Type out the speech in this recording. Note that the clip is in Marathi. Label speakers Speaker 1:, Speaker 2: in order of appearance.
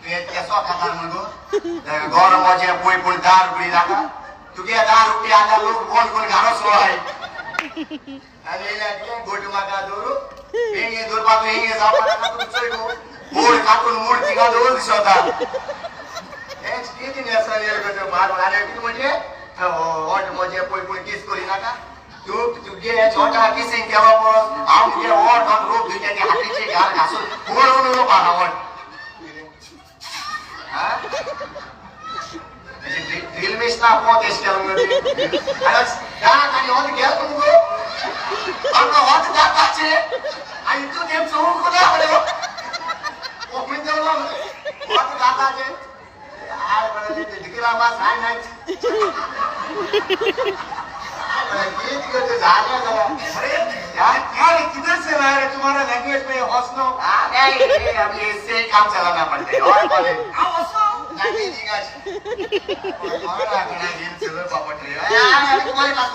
Speaker 1: Dia sok kata menunggu. Gorong aja pui dar beri raka. Tu dia dar rupiah ada lu kon garos loai. Ani lagi godu maga dulu. Ini dur patu ini sama dengan tu cuy bu. Mur katun mur tiga dulu di sana. Ini asal dia kerja baru ada itu macam. और मुझे कोई किस को लेना था तू तुझे छोटा किसिंग क्या बोल हम ये और हम रूप दूसरे के हाथी से यार घासो बोलो पाना और हाँ ड्रिल में इतना बहुत इसके अंदर अरे क्या कहीं और क्या तुमको हमको और जाता है आई तो गेम सोहू को ना बोलो वो मिल जाओ और जाता है यार बड़े दिखला बस आई नहीं अरे यार किधर से रहा है तुम्हारा लैंग्वेज में हौसलो नहीं अब इससे काम चलाना पड़ता है और बोले हौसलो नहीं दिखा और आखना गेम चलो पापा यार तुम्हारे पास